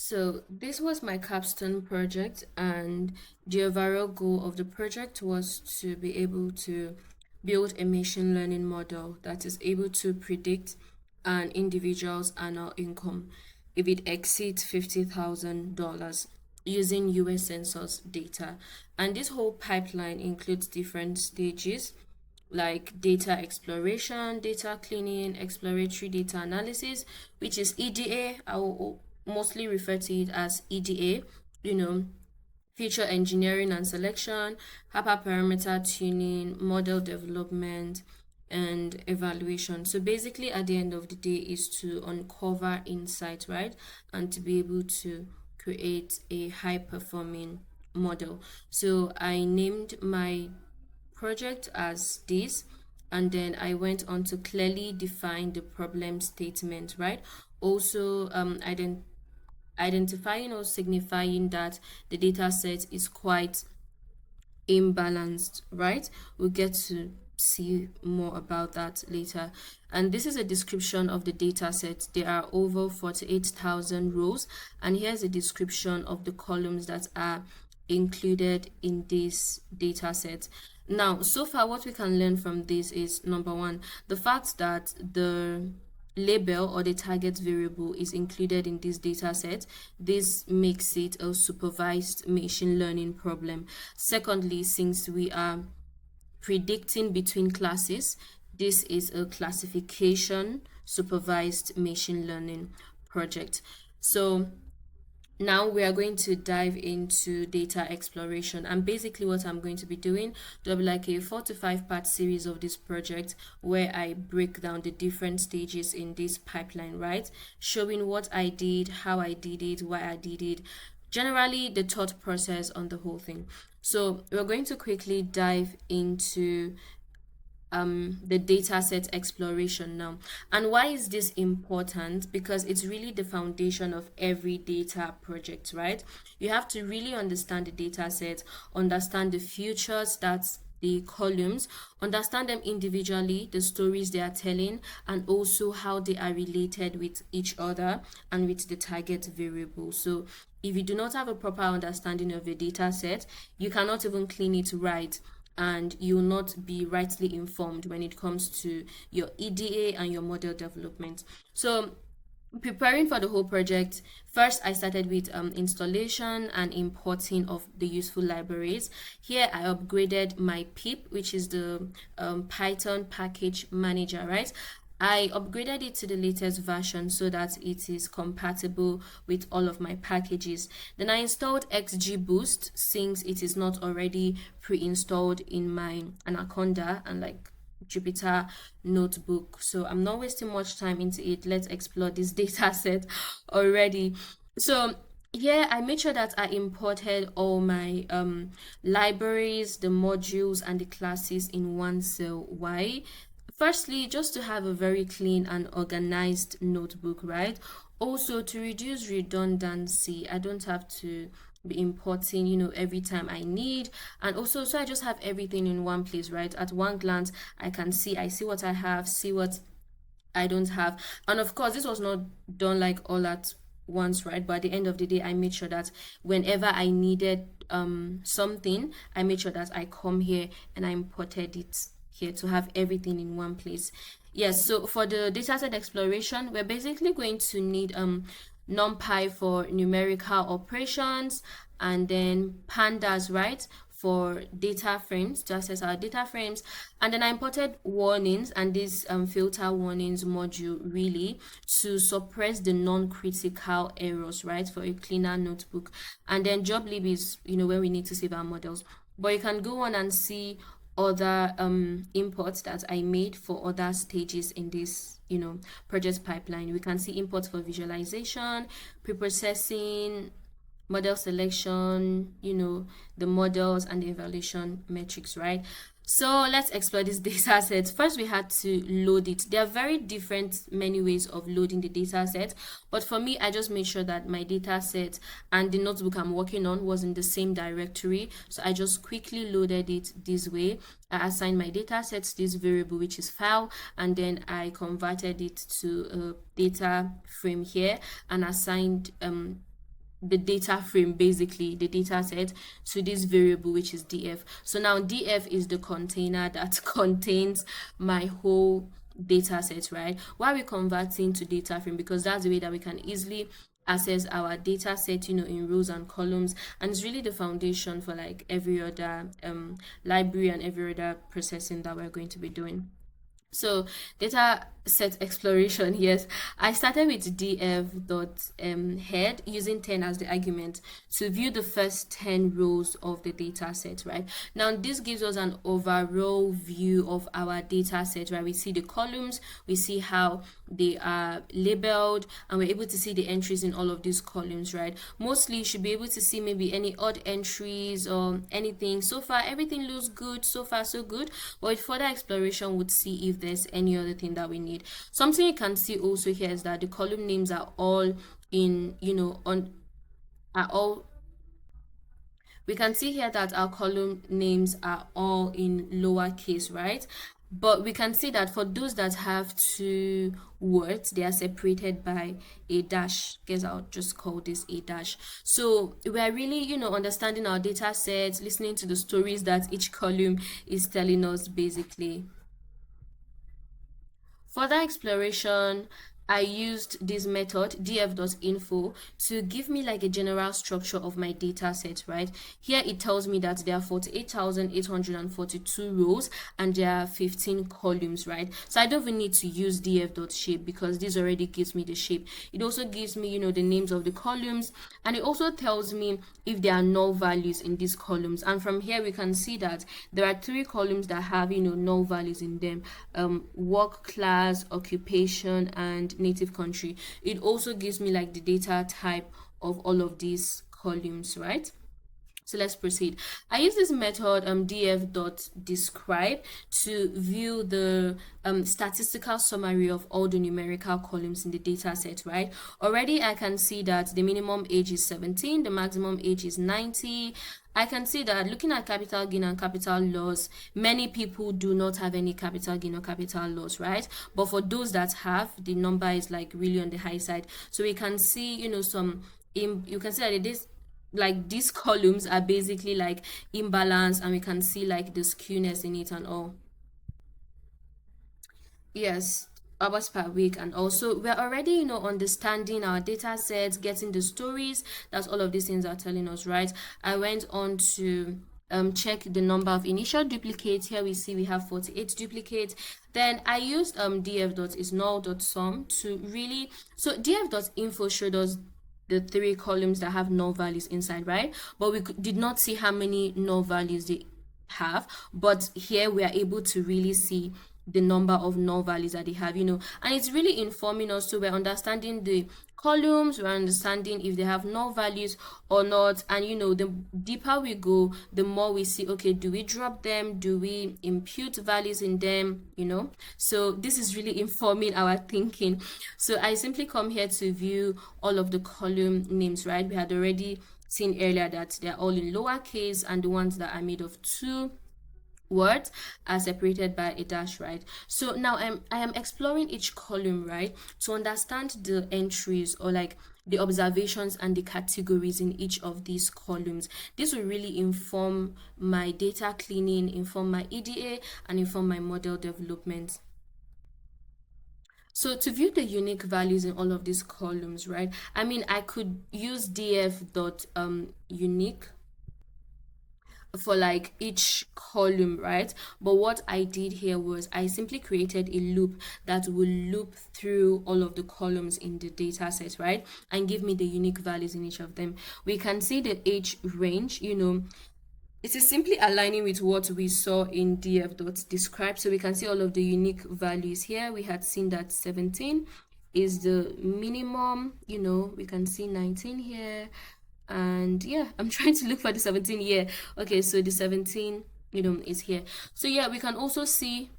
So this was my capstone project, and the overall goal of the project was to be able to build a machine learning model that is able to predict an individual's annual income if it exceeds $50,000 using US census data. And this whole pipeline includes different stages like data exploration, data cleaning, exploratory data analysis, which is EDA. I will mostly refer to it as EDA, you know, feature engineering and selection, hyperparameter tuning, model development, and evaluation. So basically, at the end of the day, is to uncover insight, right? And to be able to create a high performing model. So I named my project as this, and then I went on to clearly define the problem statement, right? Also, identifying or signifying that the data set is quite imbalanced, right? We'll get to see more about that later. And this is a description of the data set. There are over 48,000 rows, and here's a description of the columns that are included in this data set. Now, so far, what we can learn from this is number one, the fact that the label or the target variable is included in this data set. This makes it a supervised machine learning problem. Secondly, since we are predicting between classes, this is a classification supervised machine learning project. So now we are going to dive into data exploration, and basically what I'm going to be doing, there'll be like a 4 to 5 part series of this project where I break down the different stages in this pipeline, right? Showing what I did, how I did it, why I did it, generally the thought process on the whole thing. So we're going to quickly dive into the data set exploration now. And why is this important? Because it's really the foundation of every data project, right? You have to really understand the data set, understand the features, that's the columns, understand them individually, the stories they are telling, and also how they are related with each other and with the target variable. So if you do not have a proper understanding of a data set, you cannot even clean it right, and you will not be rightly informed when it comes to your EDA and your model development. So preparing for the whole project, first I started with installation and importing of the useful libraries. Here I upgraded my pip, which is the Python package manager, right? I upgraded it to the latest version so that it is compatible with all of my packages. Then I installed XGBoost since it is not already pre-installed in my Anaconda and like Jupyter notebook. So I'm not wasting much time into it. Let's explore this data set already. So here I made sure that I imported all my libraries, the modules, and the classes in one cell. Why? Firstly, just to have a very clean and organized notebook, right? Also, to reduce redundancy, I don't have to be importing, every time I need. And also, so I just have everything in one place, right? At one glance, I see what I have, see what I don't have. And of course, this was not done like all at once, right? But at the end of the day, I made sure that whenever I needed something, I made sure that I come here and I imported it here to have everything in one place. Yes, so for the dataset exploration, we're basically going to need NumPy for numerical operations, and then pandas, right, for data frames, to access our data frames. And then I imported warnings and this filter warnings module really to suppress the non-critical errors, right, for a cleaner notebook. And then joblib is, where we need to save our models. But you can go on and see other imports that I made for other stages in this project pipeline. We can see imports for visualization, preprocessing, model selection, the models and the evaluation metrics, right? So let's explore this data set. First, we had to load it. There are very different many ways of loading the data set, but for me, I just made sure that my data set and the notebook I'm working on was in the same directory. So I just quickly loaded it this way. I assigned my data set to this variable, which is file, and then I converted it to a data frame here and assigned the data frame, basically the data set, to this variable which is df. So now df is the container that contains my whole data set, right? Why are we converting to data frame? Because that's the way that we can easily access our data set, you know, in rows and columns, and it's really the foundation for like every other library and every other processing that we're going to be doing. So data set exploration, yes, I started with df dot head using 10 as the argument to view the first 10 rows of the data set, right? Now this gives us an overall view of our data set, right? We see the columns, we see how they are labeled, and we're able to see the entries in all of these columns, right? Mostly you should be able to see maybe any odd entries or anything. So far everything looks good, so far so good, but with further exploration would see if there's any other thing that we need. Something you can see also here is that the column names are all in, you know, on are all we can see here that our column names are all in lowercase, right? But we can see that for those that have two words, they are separated by a dash. Guess I'll just call this a dash. So we are really, you know, understanding our data sets, listening to the stories that each column is telling us, basically. For that exploration, I used this method df.info to give me like a general structure of my data set, right? Here it tells me that there are 48,842 rows and there are 15 columns, right? So I don't even need to use df.shape because this already gives me the shape. It also gives me, you know, the names of the columns, and it also tells me if there are null values in these columns. And from here we can see that there are 3 columns that have, you know, null values in them: work class, occupation, and native country. It also gives me like the data type of all of these columns, right? So let's proceed. I use this method df.describe to view the statistical summary of all the numerical columns in the data set, right? Already I can see that the minimum age is 17, the maximum age is 90. I can see that looking at capital gain and capital loss, many people do not have any capital gain or capital loss, right? But for those that have, the number is like really on the high side. So we can see, you know, you can see that it is like these columns are basically like imbalanced, and we can see like the skewness in it and all. Yes, hours per week. And also we're already, you know, understanding our data sets, getting the stories. That's all of these things are telling us, right? I went on to check the number of initial duplicates. Here we see we have 48 duplicates. Then I used df.isNull.sum to really, so df.info showed us the 3 columns that have null values inside, right? But we did not see how many null values they have. But here we are able to really see the number of null values that they have, you know, and it's really informing us. So we're understanding the columns, we're understanding if they have null values or not, and you know, the deeper we go, the more we see, okay, do we drop them, do we impute values in them, you know? So this is really informing our thinking. So I simply come here to view all of the column names, right? We had already seen earlier that they're all in lowercase, and the ones that are made of 2 words are separated by a dash, right? So now I am exploring each column, right, to understand the entries, or like the observations and the categories in each of these columns. This will really inform my data cleaning, inform my EDA, and inform my model development. So to view the unique values in all of these columns, right, I mean, I could use unique for like each column, right? But what I did here was I simply created a loop that will loop through all of the columns in the data set, right, and give me the unique values in each of them. We can see the age range, you know, it is simply aligning with what we saw in df.describe. So we can see all of the unique values here. We had seen that 17 is the minimum, you know, we can see 19 here, and yeah, I'm trying to look for the 17 here. Okay, so the 17, you know, is here. So yeah, we can also see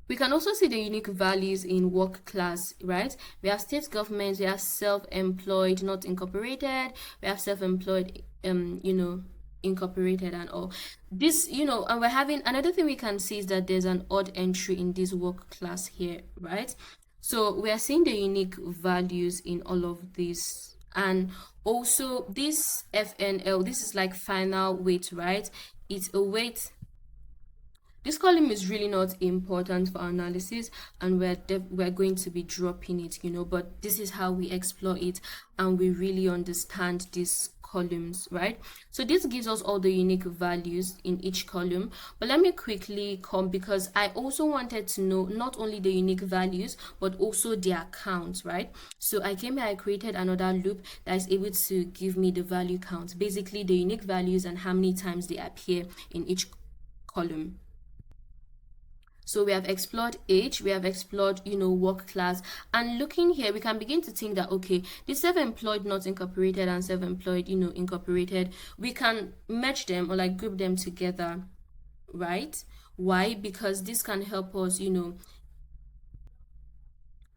the unique values in work class, right? We have state government, we have self-employed, not incorporated, we have self-employed, you know, incorporated and all this, you know. And we're having another thing we can see is that there's an odd entry in this work class here, right? So we are seeing the unique values in all of these And also this FNL, this is like final weight, right? It's a weight. This column is really not important for analysis, and we're going to be dropping it, but this is how we explore it, and we really understand these columns, right? So this gives us all the unique values in each column. But let me quickly come, because I also wanted to know not only the unique values but also their counts, right? So I came here, I created another loop that is able to give me the value count, basically the unique values and how many times they appear in each column. So we have explored age, we have explored, work class, and looking here, we can begin to think that, okay, the self-employed not incorporated and self-employed, incorporated, we can merge them or like group them together, right? Why? Because this can help us,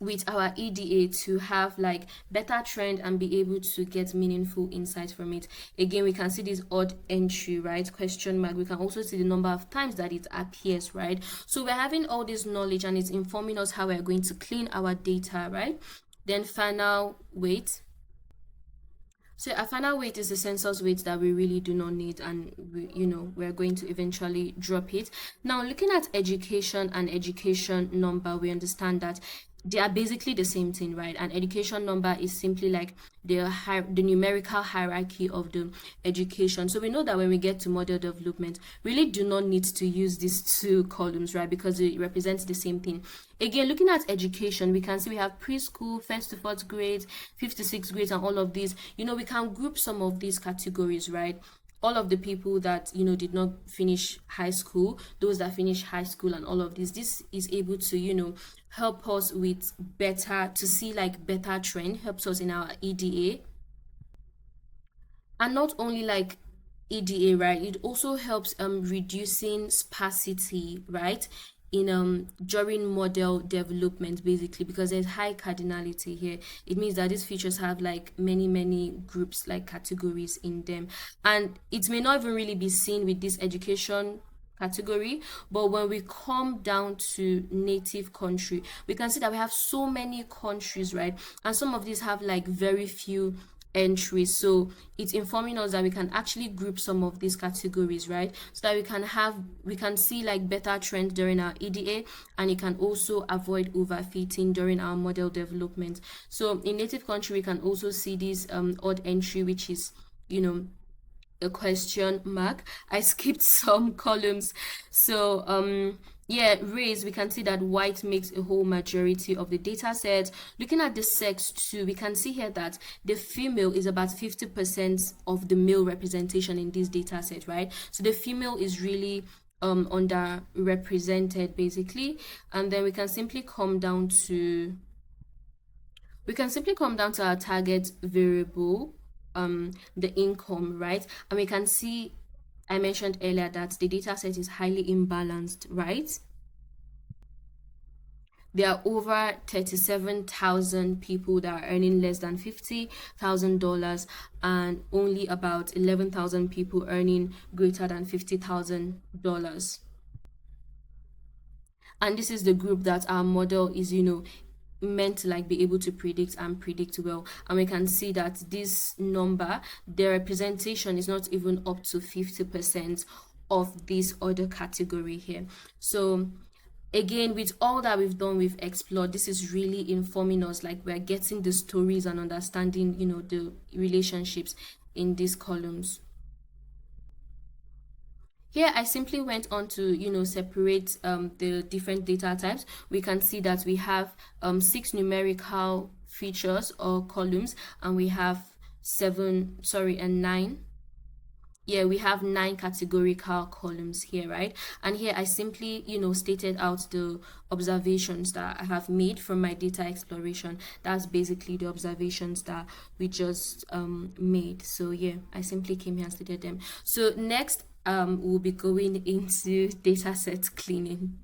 with our EDA to have like better trend and be able to get meaningful insights from it. Again, we can see this odd entry, right? Question mark. We can also see the number of times that it appears, right? So we're having all this knowledge and it's informing us how we're going to clean our data, right? Then final weight. So our final weight is the census weight that we really do not need, and we're going to eventually drop it. Now, looking at education and education number, we understand that they are basically the same thing, right? An education number is simply like the numerical hierarchy of the education. So we know that when we get to model development, we really do not need to use these two columns, right? Because it represents the same thing. Again, looking at education, we can see we have preschool, first to fourth grades, fifth to sixth grades, and all of these. We can group some of these categories, right? All of the people that did not finish high school, those that finish high school, and all of this is able to help us with better to see like better trend, helps us in our EDA. And not only like EDA, right, it also helps reducing sparsity, right, in during model development, basically, because there's high cardinality here. It means that these features have like many groups, like categories in them, and it may not even really be seen with this education category, but when we come down to native country, we can see that we have so many countries, right? And some of these have like very few entries, so it's informing us that we can actually group some of these categories, right? So that we can see like better trends during our EDA, and it can also avoid overfitting during our model development. So in native country, we can also see this odd entry, which is a question mark. I skipped some columns. So yeah, race, we can see that white makes a whole majority of the data set. Looking at the sex too, we can see here that the female is about 50% of the male representation in this data set, right? So the female is really underrepresented, basically. And then we can simply come down to our target variable, the income, right? And we can see, I mentioned earlier that the data set is highly imbalanced, right? There are over 37,000 people that are earning less than $50,000, and only about 11,000 people earning greater than $50,000. And this is the group that our model is meant to like be able to predict and predict well. And we can see that this number, the representation is not even up to 50% of this other category here. So again, with all that we've done, we've explored, this is really informing us, like we're getting the stories and understanding the relationships in these columns. Here, I simply went on to, separate the different data types. We can see that we have 6 numerical features or columns, and we have 9. Yeah, we have 9 categorical columns here, right? And here I simply, stated out the observations that I have made from my data exploration. That's basically the observations that we just made. So yeah, I simply came here and stated them. So next, we'll be going into dataset cleaning.